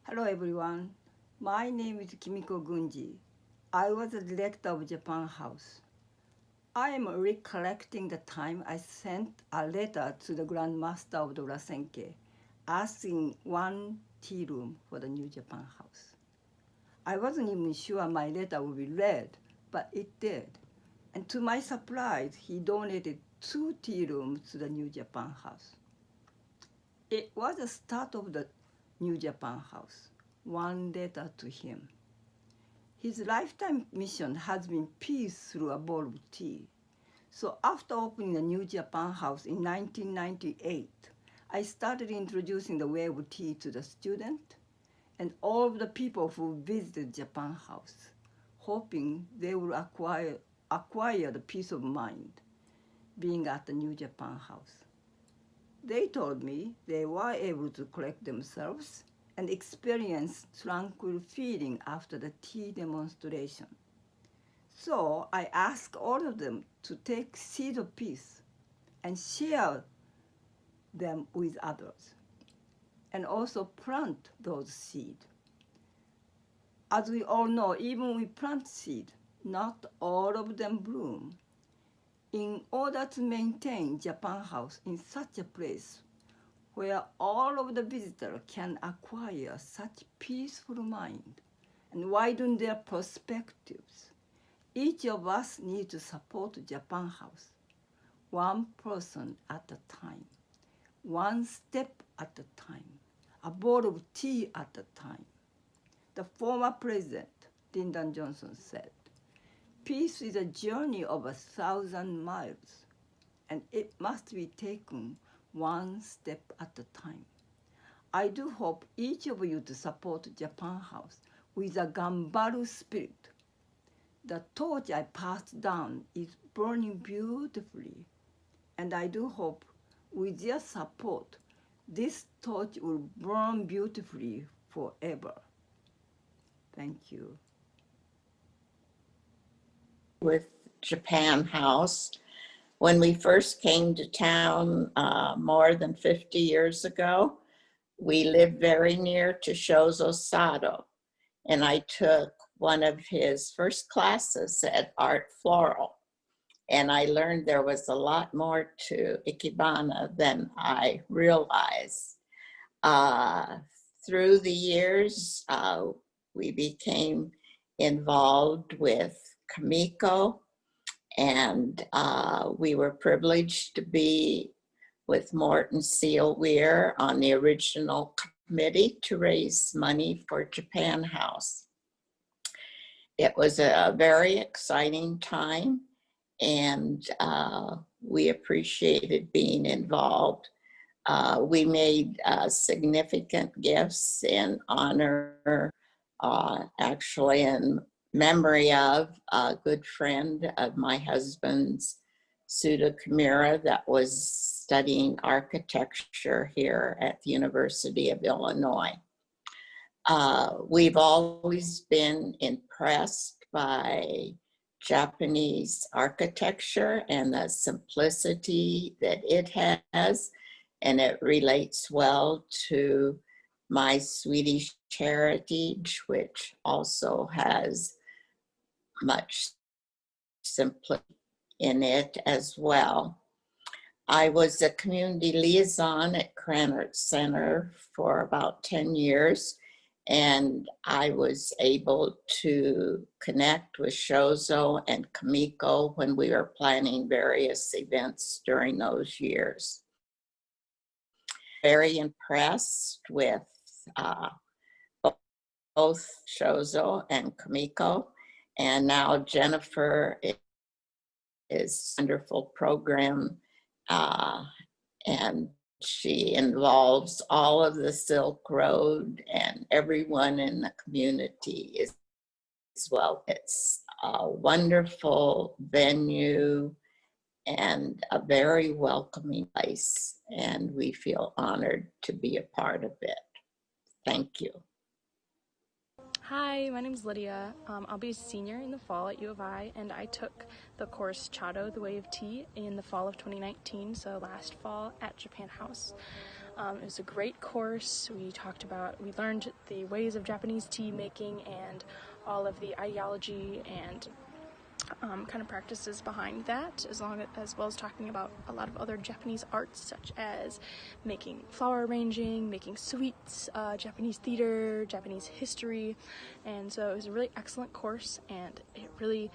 Hello everyone. My name is Kimiko Gunji. I was the director of Japan House. I am recollecting the time I sent a letter to the Grand Master of the Rasenke asking one tea room for the new Japan House. I wasn't even sure my letter would be read, but it did. And to my surprise, he donated 2 tea rooms to the new Japan House. It was the start of the new Japan House. One letter to him. His lifetime mission has been peace through a bowl of tea. So after opening the new Japan House in 1998, I started introducing the way of tea to the student and all of the people who visited Japan House, hoping they would acquire the peace of mind being at the new Japan House. They told me they were able to collect themselves and experience tranquil feeling after the tea demonstration. So I asked all of them to take seeds of peace and share them with others, and also plant those seeds. As we all know, even when we plant seed, not all of them bloom. In order to maintain Japan House in such a place where all of the visitors can acquire such peaceful mind and widen their perspectives, each of us needs to support Japan House, one person at a time, one step at a time, a bowl of tea at a time. The former president, Lyndon Johnson, said, "Peace is a journey of 1,000 miles, and it must be taken one step at a time." I do hope each of you to support Japan House with a gambaru spirit. The torch I passed down is burning beautifully, and I do hope with your support, this torch will burn beautifully forever. Thank you. With Japan House. When we first came to town more than 50 years ago, we lived very near to Shozo's Chado, and I took one of his first classes at Art Floral, and I learned there was a lot more to Ikebana than I realized. Through the years, we became involved with Kamiko, and we were privileged to be with Morton Seal Weir on the original committee to raise money for Japan House. It was a very exciting time, and we appreciated being involved. We made significant gifts in honor, actually in memory of a good friend of my husband's, Suda Kimura, that was studying architecture here at the University of Illinois. We've always been impressed by Japanese architecture and the simplicity that it has, and it relates well to my Swedish heritage, which also has much simplicity in it as well. I was a community liaison at Cranert Center for about 10 years, and I was able to connect with Shozo and Kamiko when we were planning various events during those years. Very impressed with both Shozo and Kamiko, and now Jennifer is a wonderful program, and she involves all of the Silk Road and everyone in the community as well. It's a wonderful venue and a very welcoming place, and we feel honored to be a part of it. Thank you. Hi, my name is Lydia. I'll be a senior in the fall at U of I, and I took the course Chado, The Way of Tea, in the fall of 2019, so last fall at Japan House. It was a great course. We learned the ways of Japanese tea making and all of the ideology and kind of practices behind that, as well as talking about a lot of other Japanese arts, such as making flower arranging, making sweets, Japanese theater, Japanese history. And so it was a really excellent course, and it really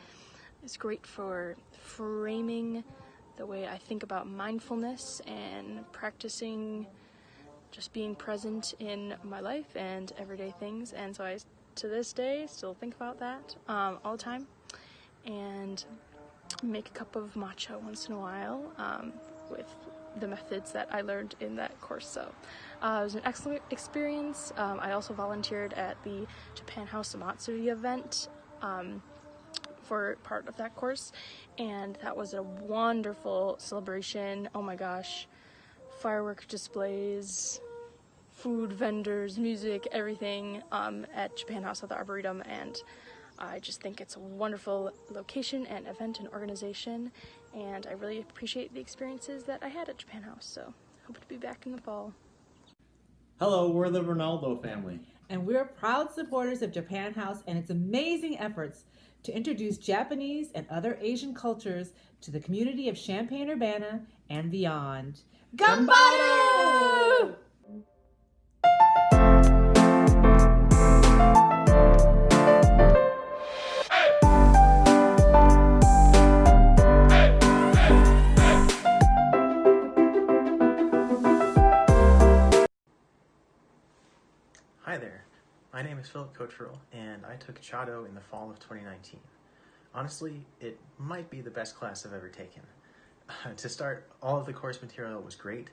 is great for framing the way I think about mindfulness and practicing just being present in my life and everyday things. And so I, to this day, still think about that all the time, and make a cup of matcha once in a while with the methods that I learned in that course. So it was an excellent experience. I also volunteered at the Japan House Matsuri event for part of that course, and that was a wonderful celebration. Oh my gosh, firework displays, food vendors, music, everything at Japan House at the Arboretum, and I just think it's a wonderful location and event and organization, and I really appreciate the experiences that I had at Japan House, so hope to be back in the fall. Hello, we're the Ronaldo family. And we're proud supporters of Japan House and its amazing efforts to introduce Japanese and other Asian cultures to the community of Champaign-Urbana and beyond. Ganbaru! Hi there, my name is Philip Cottrell, and I took Chado in the fall of 2019. Honestly, it might be the best class I've ever taken. To start, all of the course material was great.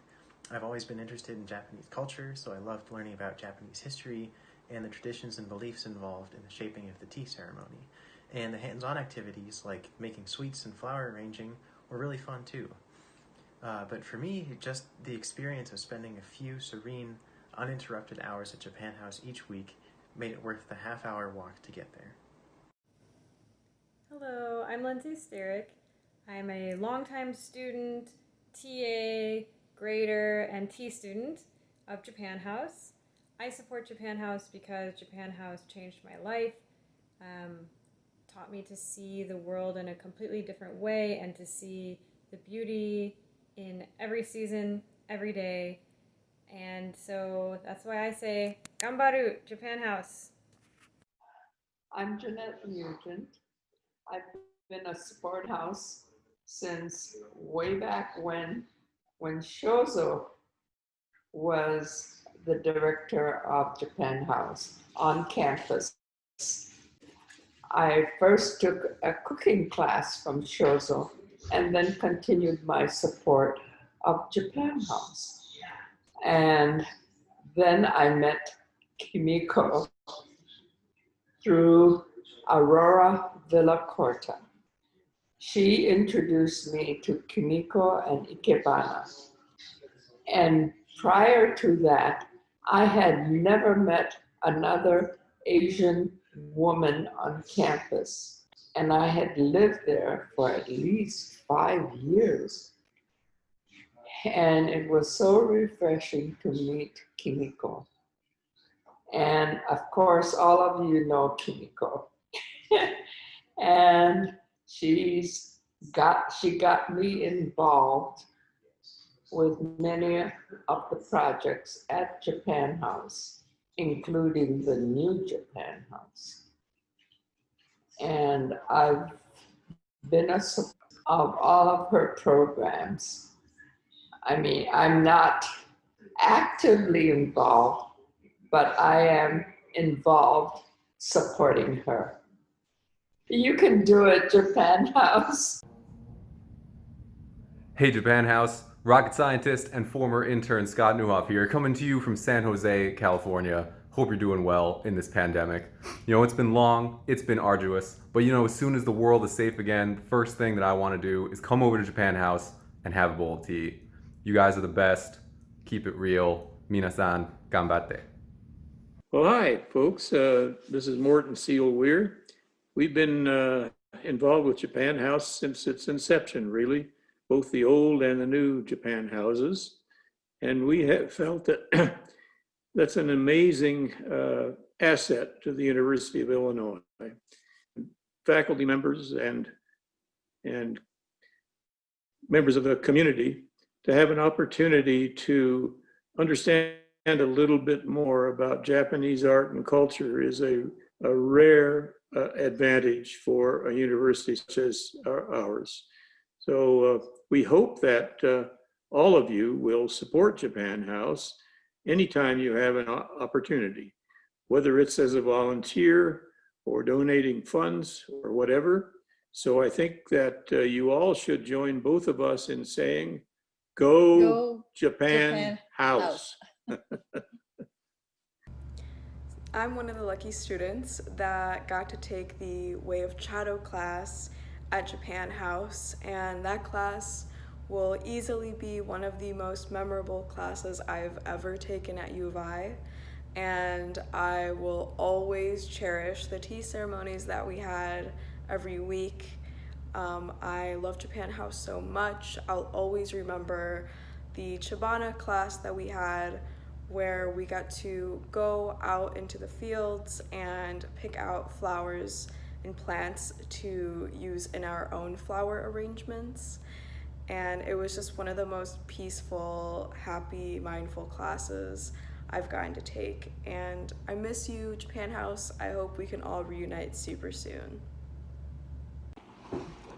I've always been interested in Japanese culture, so I loved learning about Japanese history and the traditions and beliefs involved in the shaping of the tea ceremony. And the hands-on activities, like making sweets and flower arranging, were really fun too. But for me, just the experience of spending a few serene, uninterrupted hours at Japan House each week made it worth the half-hour walk to get there. Hello, I'm Lindsay Sterick. I'm a longtime student, TA, grader, and tea student of Japan House. I support Japan House because Japan House changed my life, taught me to see the world in a completely different way and to see the beauty in every season, every day. And so that's why I say, Ganbaru, Japan House. I'm Jeanette Nugent. I've been a support house since way back when Shozo was the director of Japan House on campus. I first took a cooking class from Shozo and then continued my support of Japan House. And then I met Kimiko through Aurora Villacorta. She introduced me to Kimiko and Ikebana. And prior to that, I had never met another Asian woman on campus. And I had lived there for at least 5 years. And it was so refreshing to meet Kimiko. And of course, all of you know Kimiko. And she got me involved with many of the projects at Japan House, including the new Japan House. And I've been a supporter of all of her programs. I mean, I'm not actively involved, but I am involved supporting her. You can do it, Japan House. Hey Japan House, rocket scientist and former intern Scott Newhoff here, coming to you from San Jose, California. Hope you're doing well in this pandemic. You know, it's been long, it's been arduous, but you know, as soon as the world is safe again, the first thing that I want to do is come over to Japan House and have a bowl of tea. You guys are the best. Keep it real. Minasan, ganbatte. Well, hi, folks. This is Morton Seal Weir. We've been involved with Japan House since its inception, really, both the old and the new Japan houses. And we have felt that that's an amazing asset to the University of Illinois. Faculty members and members of the community to have an opportunity to understand a little bit more about Japanese art and culture is a rare advantage for a university such as ours. So we hope that all of you will support Japan House anytime you have an opportunity, whether it's as a volunteer or donating funds or whatever. So I think that you all should join both of us in saying, Go Japan House. I'm one of the lucky students that got to take the Way of Chado class at Japan House, and that class will easily be one of the most memorable classes I've ever taken at U of I, and I will always cherish the tea ceremonies that we had every week. I love Japan House so much. I'll always remember the Chibana class that we had, where we got to go out into the fields and pick out flowers and plants to use in our own flower arrangements. And it was just one of the most peaceful, happy, mindful classes I've gotten to take. And I miss you, Japan House. I hope we can all reunite super soon.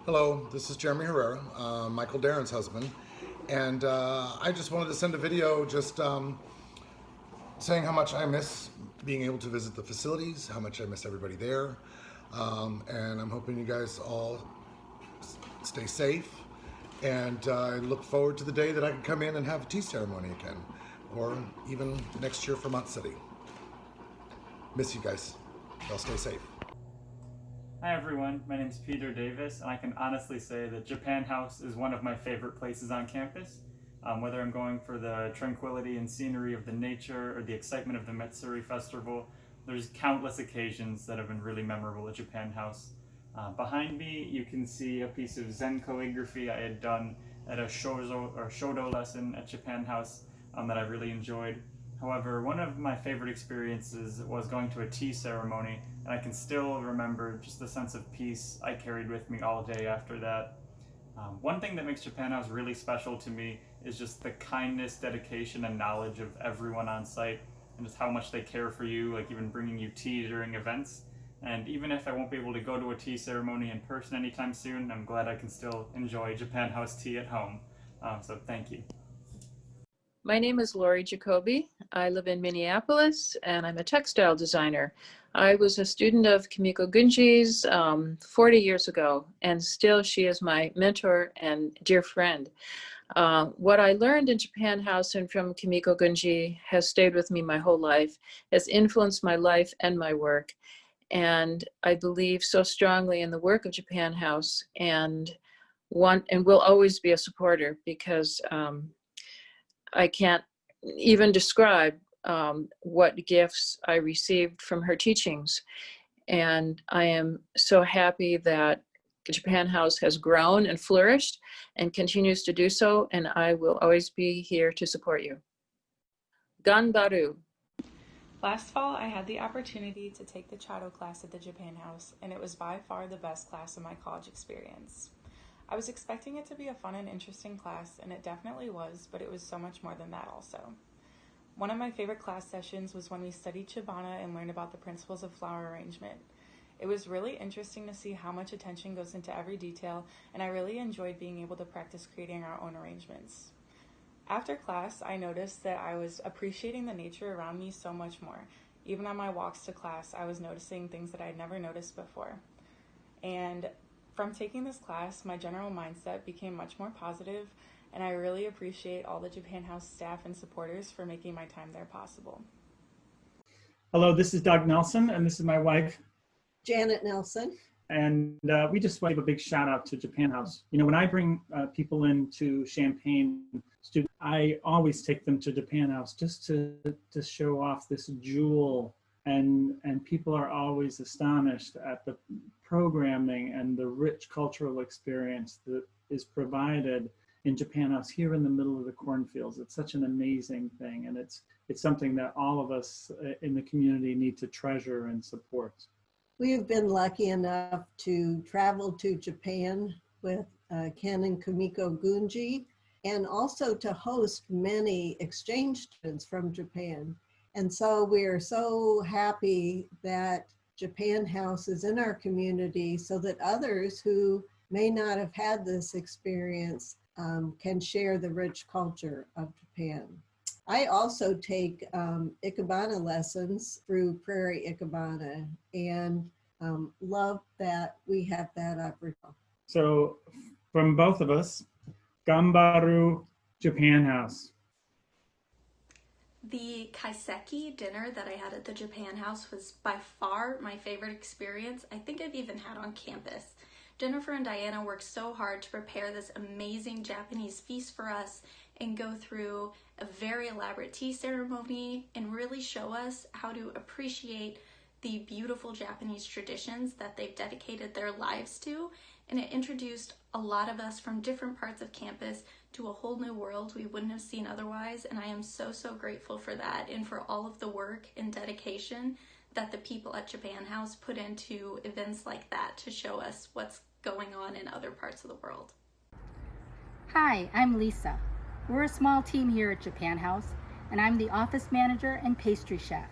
Hello, this is Jeremy Herrera, Michael Darren's husband. And I just wanted to send a video just saying how much I miss being able to visit the facilities, how much I miss everybody there. And I'm hoping you guys all stay safe. And I look forward to the day that I can come in and have a tea ceremony again, or even next year for Matsuri. Miss you guys. Y'all stay safe. Hi everyone, my name is Peter Davis, and I can honestly say that Japan House is one of my favorite places on campus. Whether I'm going for the tranquility and scenery of the nature or the excitement of the Matsuri festival, there's countless occasions that have been really memorable at Japan House. Behind me, you can see a piece of Zen calligraphy I had done at a Shodo lesson at Japan House that I really enjoyed. However, one of my favorite experiences was going to a tea ceremony, and I can still remember just the sense of peace I carried with me all day after that. One thing that makes Japan House really special to me is just the kindness, dedication, and knowledge of everyone on site, and just how much they care for you, like even bringing you tea during events. And even if I won't be able to go to a tea ceremony in person anytime soon, I'm glad I can still enjoy Japan House tea at home. So thank you. My name is Lori Jacoby. I live in Minneapolis, and I'm a textile designer. I was a student of Kimiko Gunji's 40 years ago, and still she is my mentor and dear friend. What I learned in Japan House and from Kimiko Gunji has stayed with me my whole life, has influenced my life and my work. And I believe so strongly in the work of Japan House, and will always be a supporter, because I can't even describe what gifts I received from her teachings. And I am so happy that Japan House has grown and flourished and continues to do so, and I will always be here to support you. Ganbaru. Last fall, I had the opportunity to take the Chado class at the Japan House, and it was by far the best class of my college experience. I was expecting it to be a fun and interesting class, and it definitely was, but it was so much more than that also. One of my favorite class sessions was when we studied Chibana and learned about the principles of flower arrangement. It was really interesting to see how much attention goes into every detail, and I really enjoyed being able to practice creating our own arrangements. After class, I noticed that I was appreciating the nature around me so much more. Even on my walks to class, I was noticing things that I'd never noticed before. And from taking this class, my general mindset became much more positive, and I really appreciate all the Japan House staff and supporters for making my time there possible. Hello, this is Doug Nelson, and this is my wife, Janet Nelson. And we just want to give a big shout out to Japan House. You know, when I bring people into Champaign students, I always take them to Japan House just to show off this jewel. And people are always astonished at the programming and the rich cultural experience that is provided in Japan House here in the middle of the cornfields. It's such an amazing thing, and it's something that all of us in the community need to treasure and support. We have been lucky enough to travel to Japan with Ken and Kumiko Gunji, and also to host many exchange students from Japan. And so we are so happy that Japan House is in our community so that others who may not have had this experience can share the rich culture of Japan. I also take Ikebana lessons through Prairie Ikebana, and love that we have that opportunity. So from both of us, Ganbaru Japan House. The kaiseki dinner that I had at the Japan House was by far my favorite experience I think I've even had on campus. Jennifer and Diana worked so hard to prepare this amazing Japanese feast for us and go through a very elaborate tea ceremony and really show us how to appreciate the beautiful Japanese traditions that they've dedicated their lives to. And it introduced a lot of us from different parts of campus to a whole new world we wouldn't have seen otherwise. And I am so, so grateful for that and for all of the work and dedication that the people at Japan House put into events like that to show us what's going on in other parts of the world. Hi, I'm Lisa. We're a small team here at Japan House, and I'm the office manager and pastry chef.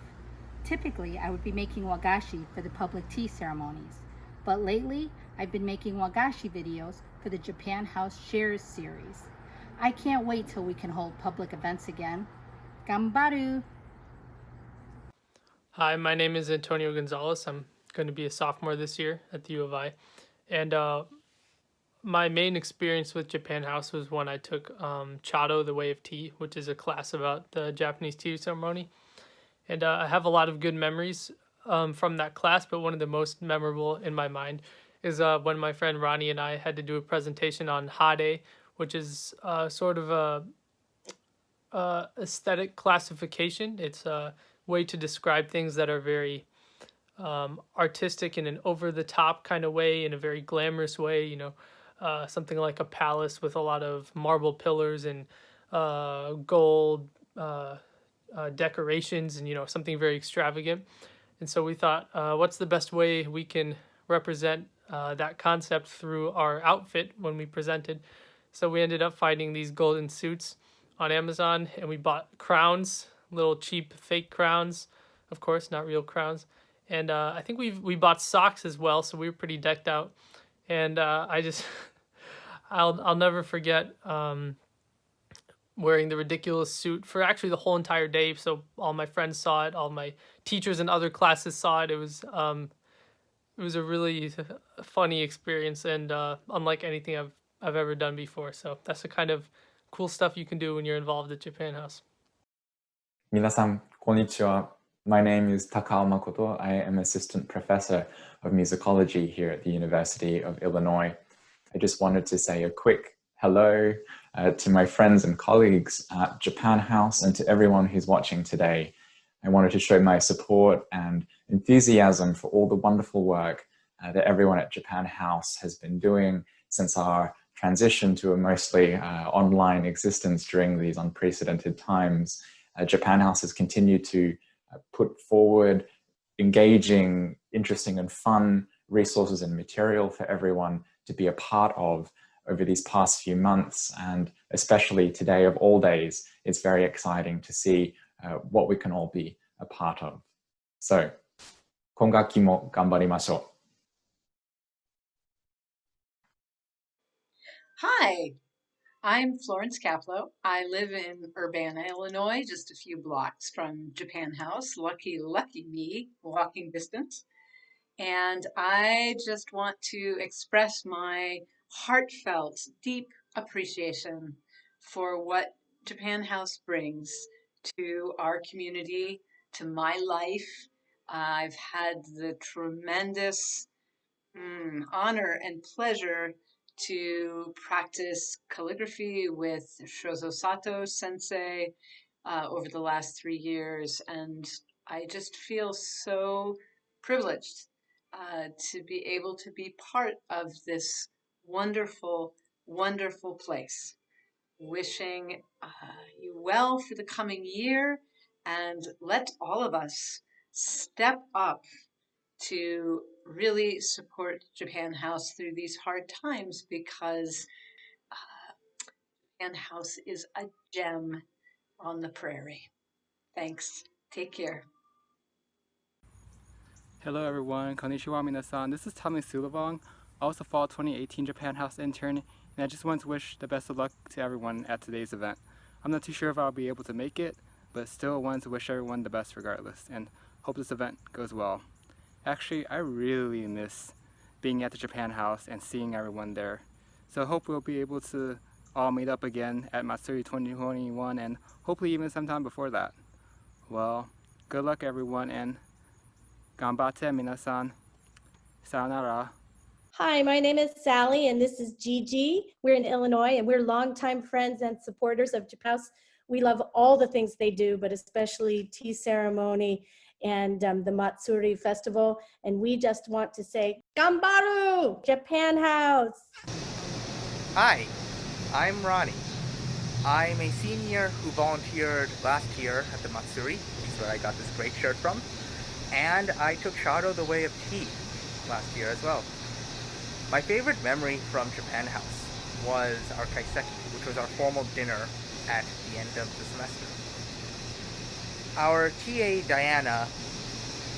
Typically, I would be making wagashi for the public tea ceremonies, but lately, I've been making wagashi videos for the Japan House Shares series. I can't wait till we can hold public events again. Gambaru! Hi, my name is Antonio Gonzalez. I'm going to be a sophomore this year at the U of I. And my main experience with Japan House was when I took Chado, the Way of Tea, which is a class about the Japanese tea ceremony. And I have a lot of good memories from that class, but one of the most memorable in my mind is when my friend Ronnie and I had to do a presentation on hade, which is sort of a aesthetic classification. It's a way to describe things that are very artistic in an over-the-top kind of way, in a very glamorous way, you know, something like a palace with a lot of marble pillars and gold decorations and, you know, something very extravagant. And so we thought, what's the best way we can represent that concept through our outfit when we presented? So we ended up finding these golden suits on Amazon, and we bought crowns, little cheap fake crowns, of course, not real crowns. And I think we bought socks as well, so we were pretty decked out. And I'll never forget wearing the ridiculous suit for actually the whole entire day. So all my friends saw it, all my teachers in other classes saw it. It was a really funny experience and unlike anything I've ever done before. So that's the kind of cool stuff you can do when you're involved at Japan House. 皆さん、こんにちは. My name is Takao Makoto. I am assistant professor of musicology here at the University of Illinois. I just wanted to say a quick hello to my friends and colleagues at Japan House and to everyone who's watching today. I wanted to show my support and enthusiasm for all the wonderful work that everyone at Japan House has been doing since our transition to a mostly online existence during these unprecedented times. Japan House has continued to put forward engaging, interesting and fun resources and material for everyone to be a part of over these past few months. And especially today of all days, it's very exciting to see what we can all be a part of. So, 今学期も頑張りましょう. Hi, I'm Florence Caplow. I live in Urbana, Illinois, just a few blocks from Japan House. Lucky me, walking distance. And I just want to express my heartfelt, deep appreciation for what Japan House brings to our community, to my life. I've had the tremendous honor and pleasure to practice calligraphy with Shozo Sato sensei over the last 3 years. And I just feel so privileged to be able to be part of this wonderful, wonderful place. wishing you well for the coming year, and let all of us step up to really support Japan House through these hard times, because Japan House is a gem on the prairie. Thanks. Take care. Hello everyone, konnichiwa minasan. This is Tommy Sulabong, also fall 2018 Japan House intern, and I just want to wish the best of luck to everyone at today's event. I'm not too sure if I'll be able to make it, but still wanted to wish everyone the best regardless, and hope this event goes well. Actually, I really miss being at the Japan House and seeing everyone there. So I hope we'll be able to all meet up again at Matsuri 2021 and hopefully even sometime before that. Well, good luck everyone, and ganbatte minasan. Sayonara. Hi, my name is Sally and this is Gigi. We're in Illinois and we're longtime friends and supporters of Japan House. We love all the things they do, but especially tea ceremony and the Matsuri festival. And we just want to say, Ganbaru, Japan House. Hi, I'm Ronnie. I'm a senior who volunteered last year at the Matsuri, which is where I got this great shirt from. And I took Chado the Way of Tea last year as well. My favorite memory from Japan House was our kaiseki, which was our formal dinner at the end of the semester. Our TA, Diana,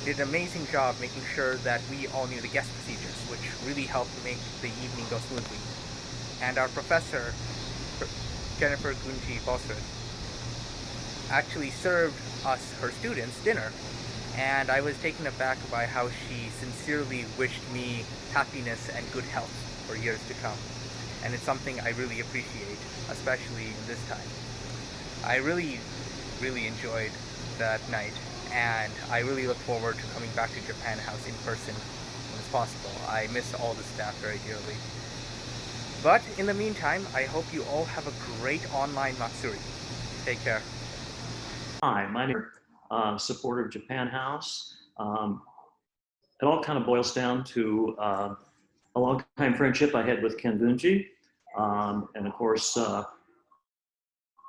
did an amazing job making sure that we all knew the guest procedures, which really helped make the evening go smoothly. And our professor, Jennifer Gunji Bosred, actually served us, her students, dinner. And I was taken aback by how she sincerely wished me happiness and good health for years to come. And it's something I really appreciate, especially in this time. I really enjoyed that night, and I really look forward to coming back to Japan House in person when it's possible. I miss all the staff very dearly. But in the meantime, I hope you all have a great online Matsuri. Take care. Hi, my name is supporter of Japan House. It all kind of boils down to a long-time friendship I had with Ken Gunji. And of course,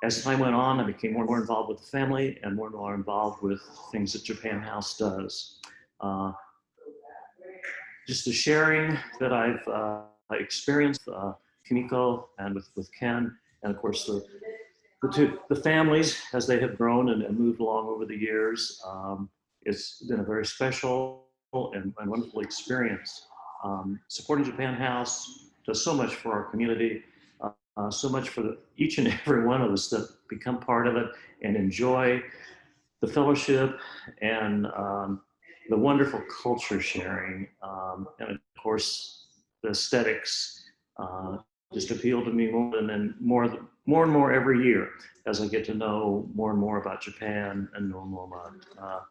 as time went on, I became more and more involved with the family and more involved with things that Japan House does. Just the sharing that I've experienced, Kimiko and with Ken, and of course the families as they have grown and moved along over the years. It's been a very special and wonderful experience. Supporting Japan House does so much for our community, so much for each and every one of us that become part of it and enjoy the fellowship and the wonderful culture sharing. And of course, the aesthetics just appeal to me more and more every year as I get to know more and more about Japan and know more about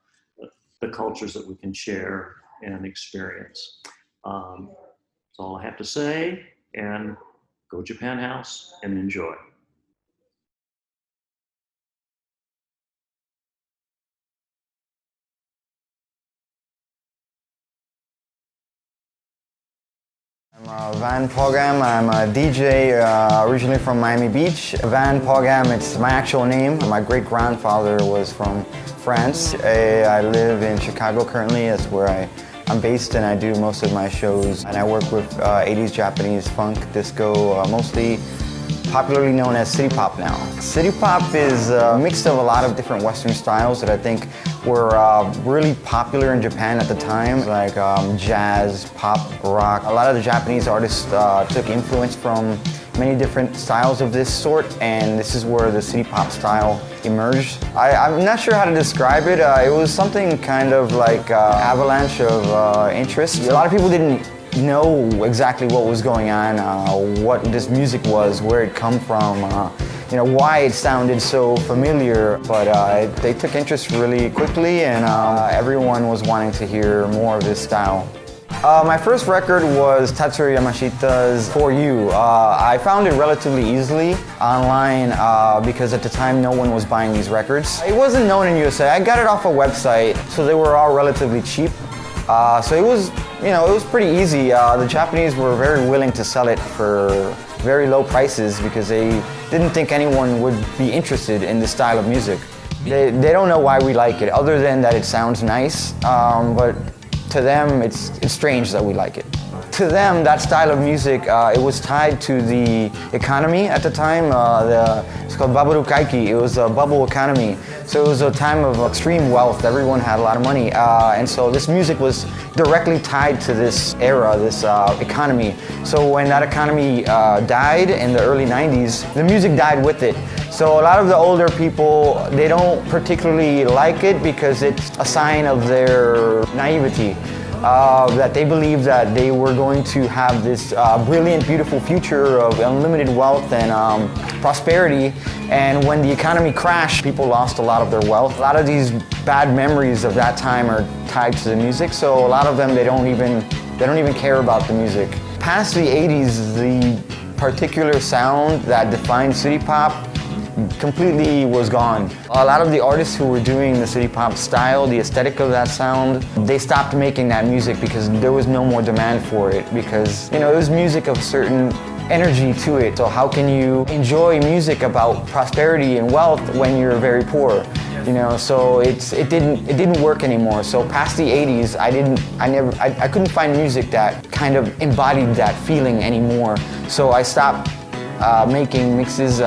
the cultures that we can share and experience. That's all I have to say, and go Japan House and enjoy. I'm Van Paugam. I'm a DJ originally from Miami Beach. Van Paugam, it's my actual name. My great-grandfather was from France. I live in Chicago currently. That's where I'm based, and I do most of my shows. And I work with 80s Japanese funk, disco, mostly popularly known as city pop now. City pop is a mix of a lot of different Western styles that I think were really popular in Japan at the time, like jazz, pop, rock. A lot of the Japanese artists took influence from many different styles of this sort, and this is where the city pop style emerged. I'm not sure how to describe it. It was something kind of like avalanche of interest. A lot of people didn't know exactly what was going on, what this music was, where it come from, you know, why it sounded so familiar, but they took interest really quickly, and everyone was wanting to hear more of this style. My first record was Tatsuro Yamashita's For You. I found it relatively easily online because at the time no one was buying these records. It wasn't known in USA. I got it off a website, so they were all relatively cheap. So it was it was pretty easy. The Japanese were very willing to sell it for very low prices because they didn't think anyone would be interested in this style of music. They don't know why we like it, other than that it sounds nice, but to them it's strange that we like it. To them, that style of music, it was tied to the economy at the time. It's called Babaru Kaiki. It was a bubble economy. So it was a time of extreme wealth. Everyone had a lot of money. And so this music was directly tied to this era, this economy. So when that economy died in the early 90s, the music died with it. So a lot of the older people, they don't particularly like it because it's a sign of their naivety. That they believed that they were going to have this brilliant, beautiful future of unlimited wealth and prosperity. And when the economy crashed, people lost a lot of their wealth. A lot of these bad memories of that time are tied to the music. So a lot of them, they don't even care about the music. Past the 80s, the particular sound that defined city pop completely was gone. A lot of the artists who were doing the city pop style, the aesthetic of that sound, they stopped making that music because there was no more demand for it, because it was music of a certain energy to it. So how can you enjoy music about prosperity and wealth when you're very poor? So it didn't work anymore. So past the 80s, I couldn't find music that kind of embodied that feeling anymore. So I stopped making mixes.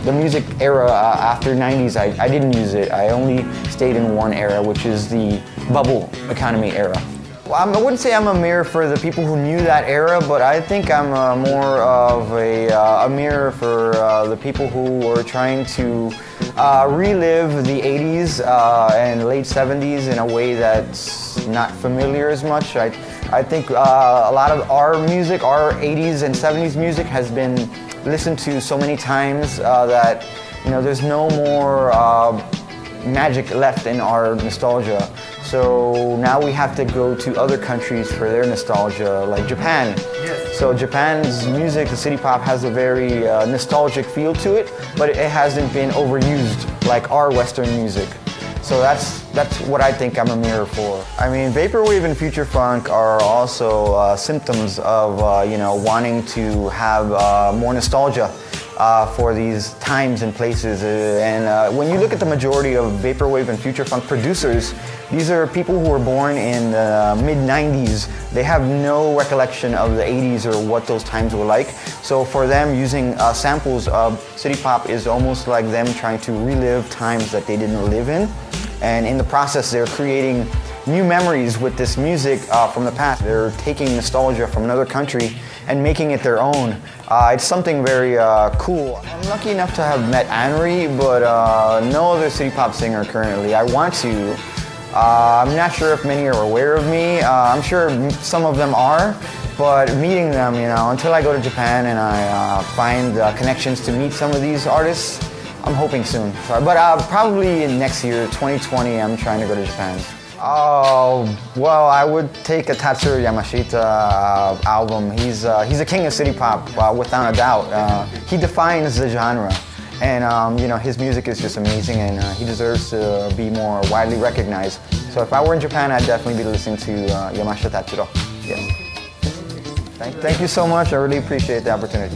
The music era after 90s, I didn't use it. I only stayed in one era, which is the bubble economy era. Well, I wouldn't say I'm a mirror for the people who knew that era, but I think I'm more of a mirror for the people who were trying to relive the 80s and late 70s in a way that's not familiar as much. I think a lot of our music, our 80s and 70s music has been listened to so many times that there's no more magic left in our nostalgia. So now we have to go to other countries for their nostalgia, like Japan. Yes. So Japan's music, the city pop, has a very nostalgic feel to it, but it hasn't been overused like our Western music. So that's what I think I'm a mirror for. I mean, vaporwave and future funk are also symptoms of wanting to have more nostalgia for these times and places. And when you look at the majority of vaporwave and future funk producers, these are people who were born in the mid-90s. They have no recollection of the 80s or what those times were like. So for them, using samples of city pop is almost like them trying to relive times that they didn't live in. And in the process, they're creating new memories with this music from the past. They're taking nostalgia from another country and making it their own. It's something very cool. I'm lucky enough to have met Anri, but no other city pop singer currently. I want to. I'm not sure if many are aware of me. I'm sure some of them are, but meeting them, until I go to Japan and I find connections to meet some of these artists, I'm hoping soon. But probably in next year, 2020, I'm trying to go to Japan. Oh, well, I would take a Tatsuro Yamashita album. He's a king of city pop, without a doubt. He defines the genre. And his music is just amazing, and he deserves to be more widely recognized. So if I were in Japan, I'd definitely be listening to Yamashita Tatsuro. Yes. Thank you so much. I really appreciate the opportunity.